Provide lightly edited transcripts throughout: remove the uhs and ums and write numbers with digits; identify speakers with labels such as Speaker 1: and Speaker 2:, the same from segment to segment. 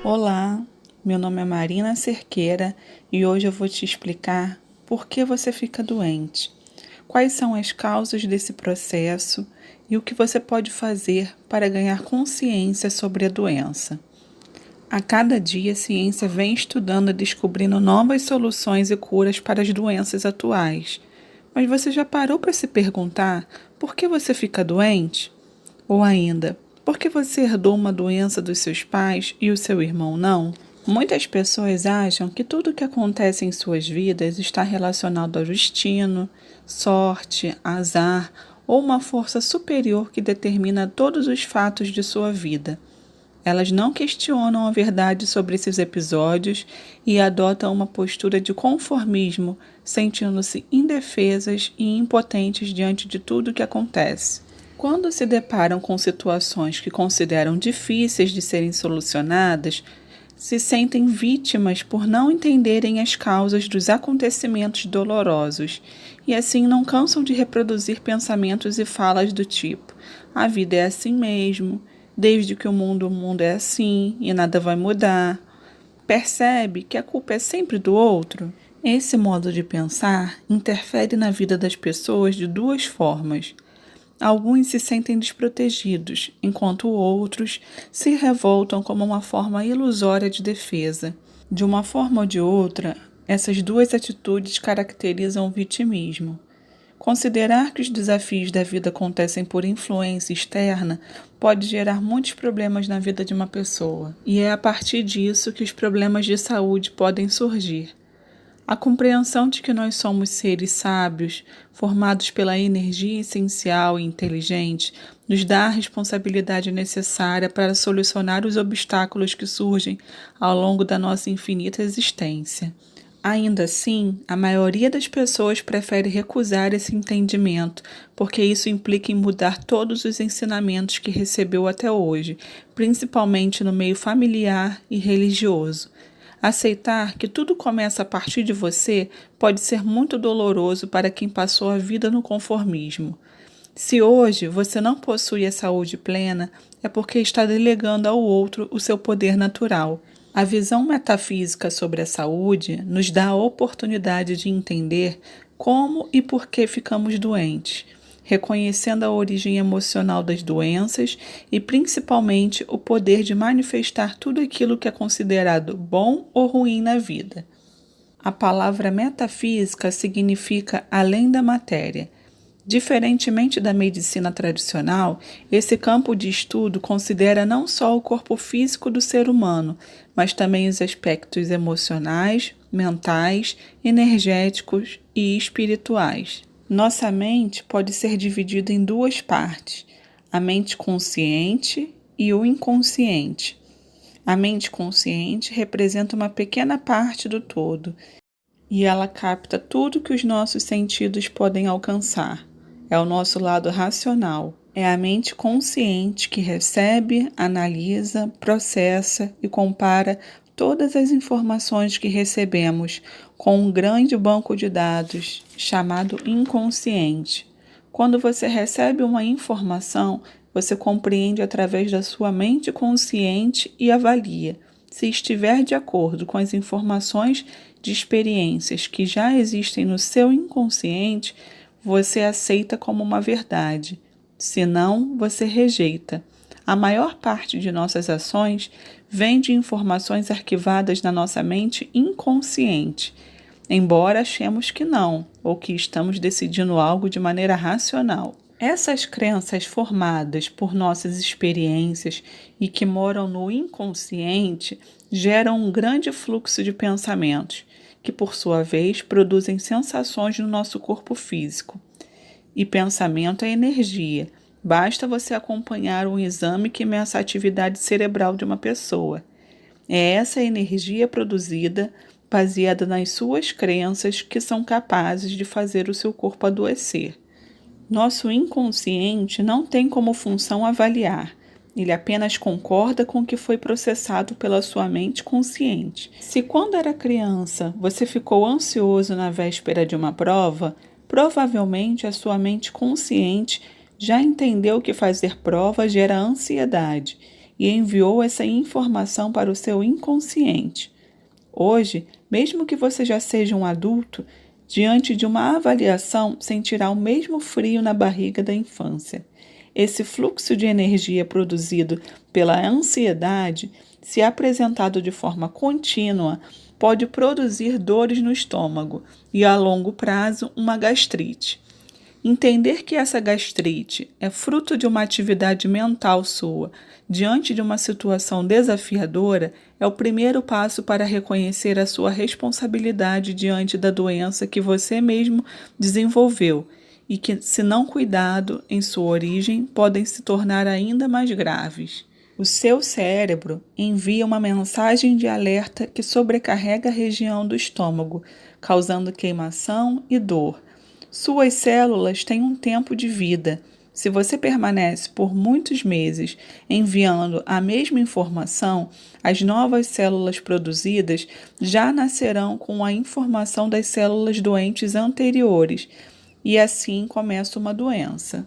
Speaker 1: Olá, meu nome é Marina Cerqueira e hoje eu vou te explicar por que você fica doente, quais são as causas desse processo e o que você pode fazer para ganhar consciência sobre a doença. A cada dia, a ciência vem estudando e descobrindo novas soluções e curas para as doenças atuais. Mas você já parou para se perguntar por que você fica doente? Ou ainda, por que você herdou uma doença dos seus pais e o seu irmão não? Muitas pessoas acham que tudo o que acontece em suas vidas está relacionado ao destino, sorte, azar ou uma força superior que determina todos os fatos de sua vida. Elas não questionam a verdade sobre esses episódios e adotam uma postura de conformismo, sentindo-se indefesas e impotentes diante de tudo o que acontece. Quando se deparam com situações que consideram difíceis de serem solucionadas, se sentem vítimas por não entenderem as causas dos acontecimentos dolorosos e assim não cansam de reproduzir pensamentos e falas do tipo: a vida é assim mesmo, desde que o mundo é assim e nada vai mudar. Percebe que a culpa é sempre do outro? Esse modo de pensar interfere na vida das pessoas de duas formas. Alguns se sentem desprotegidos, enquanto outros se revoltam como uma forma ilusória de defesa. De uma forma ou de outra, essas duas atitudes caracterizam o vitimismo. Considerar que os desafios da vida acontecem por influência externa pode gerar muitos problemas na vida de uma pessoa, e é a partir disso que os problemas de saúde podem surgir. A compreensão de que nós somos seres sábios, formados pela energia essencial e inteligente, nos dá a responsabilidade necessária para solucionar os obstáculos que surgem ao longo da nossa infinita existência. Ainda assim, a maioria das pessoas prefere recusar esse entendimento, porque isso implica em mudar todos os ensinamentos que recebeu até hoje, principalmente no meio familiar e religioso. Aceitar que tudo começa a partir de você pode ser muito doloroso para quem passou a vida no conformismo. Se hoje você não possui a saúde plena, é porque está delegando ao outro o seu poder natural. A visão metafísica sobre a saúde nos dá a oportunidade de entender como e por que ficamos doentes, reconhecendo a origem emocional das doenças e principalmente o poder de manifestar tudo aquilo que é considerado bom ou ruim na vida. A palavra metafísica significa além da matéria. Diferentemente da medicina tradicional, esse campo de estudo considera não só o corpo físico do ser humano, mas também os aspectos emocionais, mentais, energéticos e espirituais. Nossa mente pode ser dividida em duas partes: a mente consciente e o inconsciente. A mente consciente representa uma pequena parte do todo e ela capta tudo que os nossos sentidos podem alcançar. É o nosso lado racional. É a mente consciente que recebe, analisa, processa e compara todas as informações que recebemos com um grande banco de dados chamado inconsciente. Quando você recebe uma informação, você compreende através da sua mente consciente e avalia. Se estiver de acordo com as informações de experiências que já existem no seu inconsciente, você aceita como uma verdade. Se não, você rejeita. A maior parte de nossas ações vem de informações arquivadas na nossa mente inconsciente, embora achemos que não, ou que estamos decidindo algo de maneira racional. Essas crenças formadas por nossas experiências e que moram no inconsciente geram um grande fluxo de pensamentos, que por sua vez produzem sensações no nosso corpo físico. E pensamento é energia. Basta você acompanhar um exame que meça a atividade cerebral de uma pessoa. É essa energia produzida, baseada nas suas crenças, que são capazes de fazer o seu corpo adoecer. Nosso inconsciente não tem como função avaliar, ele apenas concorda com o que foi processado pela sua mente consciente. Se quando era criança você ficou ansioso na véspera de uma prova, provavelmente a sua mente consciente já entendeu que fazer prova gera ansiedade e enviou essa informação para o seu inconsciente. Hoje, mesmo que você já seja um adulto, diante de uma avaliação, sentirá o mesmo frio na barriga da infância. Esse fluxo de energia produzido pela ansiedade, se apresentado de forma contínua, pode produzir dores no estômago e, a longo prazo, uma gastrite. Entender que essa gastrite é fruto de uma atividade mental sua diante de uma situação desafiadora é o primeiro passo para reconhecer a sua responsabilidade diante da doença que você mesmo desenvolveu e que, se não cuidado em sua origem, podem se tornar ainda mais graves. O seu cérebro envia uma mensagem de alerta que sobrecarrega a região do estômago, causando queimação e dor. Suas células têm um tempo de vida. Se você permanece por muitos meses enviando a mesma informação, as novas células produzidas já nascerão com a informação das células doentes anteriores, e assim começa uma doença.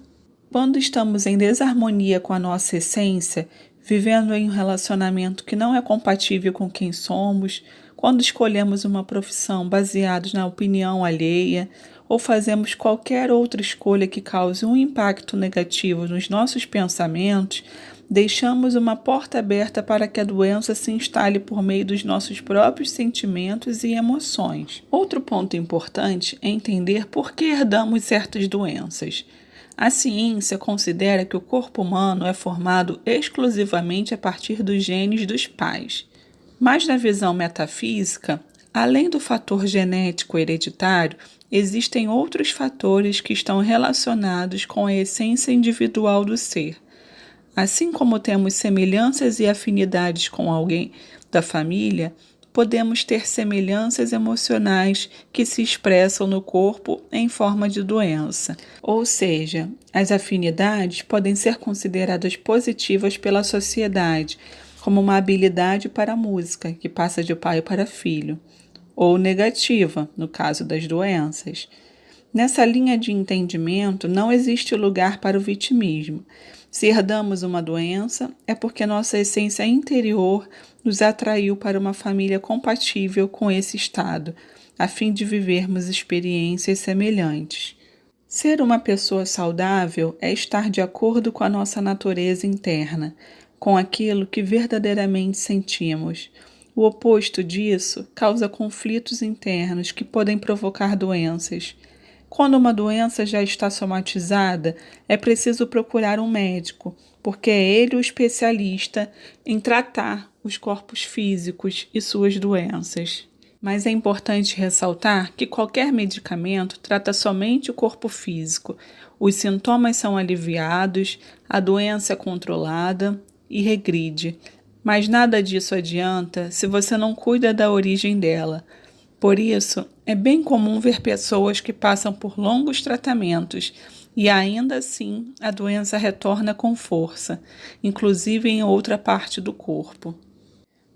Speaker 1: Quando estamos em desarmonia com a nossa essência, vivendo em um relacionamento que não é compatível com quem somos, quando escolhemos uma profissão baseados na opinião alheia, ou fazemos qualquer outra escolha que cause um impacto negativo nos nossos pensamentos, deixamos uma porta aberta para que a doença se instale por meio dos nossos próprios sentimentos e emoções. Outro ponto importante é entender por que herdamos certas doenças. A ciência considera que o corpo humano é formado exclusivamente a partir dos genes dos pais. Mas na visão metafísica, além do fator genético hereditário, existem outros fatores que estão relacionados com a essência individual do ser. Assim como temos semelhanças e afinidades com alguém da família, podemos ter semelhanças emocionais que se expressam no corpo em forma de doença. Ou seja, as afinidades podem ser consideradas positivas pela sociedade, como uma habilidade para a música, que passa de pai para filho, ou negativa, no caso das doenças. Nessa linha de entendimento, não existe lugar para o vitimismo. Se herdamos uma doença, é porque nossa essência interior nos atraiu para uma família compatível com esse estado, a fim de vivermos experiências semelhantes. Ser uma pessoa saudável é estar de acordo com a nossa natureza interna, com aquilo que verdadeiramente sentimos. O oposto disso causa conflitos internos que podem provocar doenças. Quando uma doença já está somatizada, é preciso procurar um médico, porque é ele o especialista em tratar os corpos físicos e suas doenças. Mas é importante ressaltar que qualquer medicamento trata somente o corpo físico. Os sintomas são aliviados, a doença é controlada e regride. Mas nada disso adianta se você não cuida da origem dela. Por isso, é bem comum ver pessoas que passam por longos tratamentos e ainda assim a doença retorna com força, inclusive em outra parte do corpo.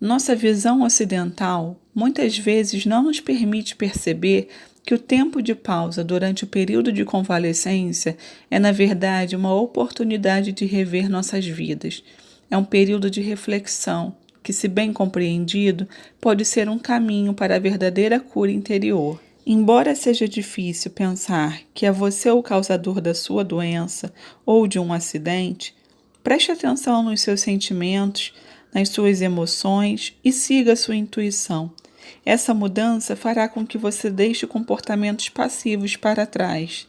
Speaker 1: Nossa visão ocidental muitas vezes não nos permite perceber que o tempo de pausa durante o período de convalescência é, na verdade, uma oportunidade de rever nossas vidas. É um período de reflexão que, se bem compreendido, pode ser um caminho para a verdadeira cura interior. Embora seja difícil pensar que é você o causador da sua doença ou de um acidente, preste atenção nos seus sentimentos, nas suas emoções e siga a sua intuição. Essa mudança fará com que você deixe comportamentos passivos para trás.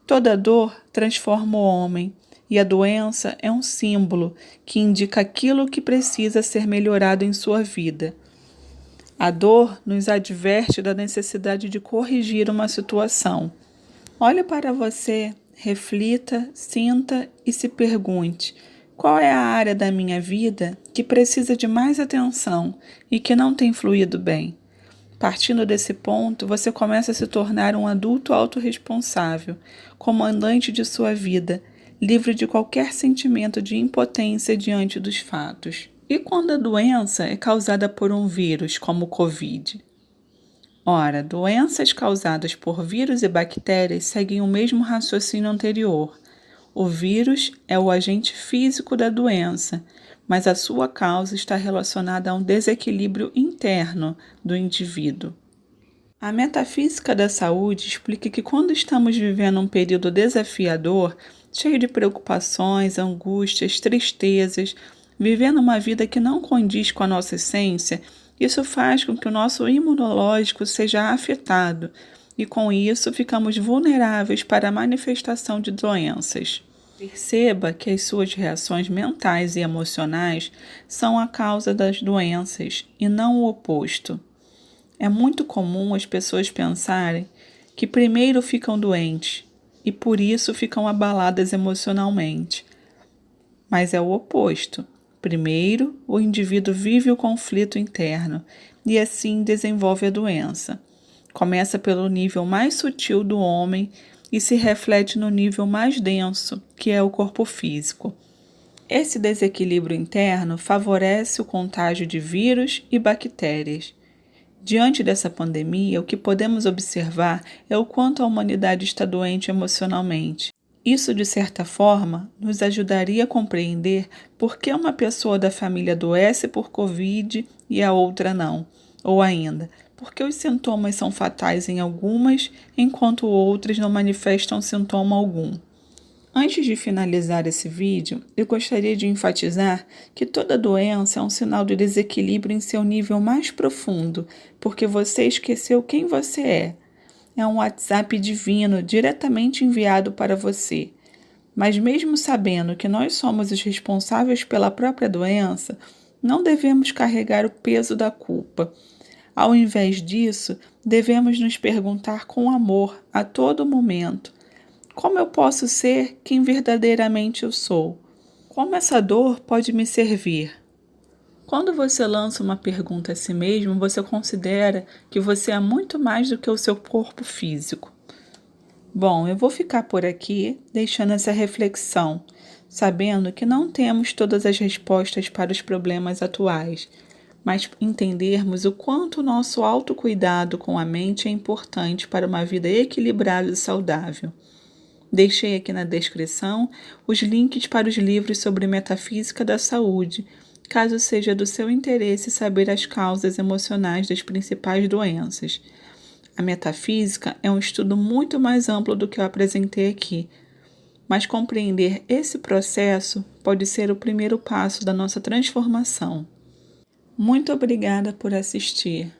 Speaker 1: Toda dor transforma o homem, e a doença é um símbolo que indica aquilo que precisa ser melhorado em sua vida. A dor nos adverte da necessidade de corrigir uma situação. Olhe para você, reflita, sinta e se pergunte: qual é a área da minha vida que precisa de mais atenção e que não tem fluído bem? Partindo desse ponto, você começa a se tornar um adulto autorresponsável, comandante de sua vida, livre de qualquer sentimento de impotência diante dos fatos. E quando a doença é causada por um vírus, como o Covid? Ora, doenças causadas por vírus e bactérias seguem o mesmo raciocínio anterior. O vírus é o agente físico da doença, mas a sua causa está relacionada a um desequilíbrio interno do indivíduo. A metafísica da saúde explica que quando estamos vivendo um período desafiador, cheio de preocupações, angústias, tristezas, vivendo uma vida que não condiz com a nossa essência, isso faz com que o nosso imunológico seja afetado e, com isso, ficamos vulneráveis para a manifestação de doenças. Perceba que as suas reações mentais e emocionais são a causa das doenças e não o oposto. É muito comum as pessoas pensarem que primeiro ficam doentes e por isso ficam abaladas emocionalmente. Mas é o oposto. Primeiro, o indivíduo vive o conflito interno e assim desenvolve a doença. Começa pelo nível mais sutil do homem e se reflete no nível mais denso, que é o corpo físico. Esse desequilíbrio interno favorece o contágio de vírus e bactérias. Diante dessa pandemia, o que podemos observar é o quanto a humanidade está doente emocionalmente. Isso, de certa forma, nos ajudaria a compreender por que uma pessoa da família adoece por Covid e a outra não. Ou ainda, por que os sintomas são fatais em algumas, enquanto outras não manifestam sintoma algum. Antes de finalizar esse vídeo, eu gostaria de enfatizar que toda doença é um sinal de desequilíbrio em seu nível mais profundo, porque você esqueceu quem você é. É um WhatsApp divino diretamente enviado para você. Mas mesmo sabendo que nós somos os responsáveis pela própria doença, não devemos carregar o peso da culpa. Ao invés disso, devemos nos perguntar com amor a todo momento: como eu posso ser quem verdadeiramente eu sou? Como essa dor pode me servir? Quando você lança uma pergunta a si mesmo, você considera que você é muito mais do que o seu corpo físico. Bom, eu vou ficar por aqui, deixando essa reflexão, sabendo que não temos todas as respostas para os problemas atuais, mas entendermos o quanto o nosso autocuidado com a mente é importante para uma vida equilibrada e saudável. Deixei aqui na descrição os links para os livros sobre metafísica da saúde, caso seja do seu interesse saber as causas emocionais das principais doenças. A metafísica é um estudo muito mais amplo do que eu apresentei aqui, mas compreender esse processo pode ser o primeiro passo da nossa transformação. Muito obrigada por assistir.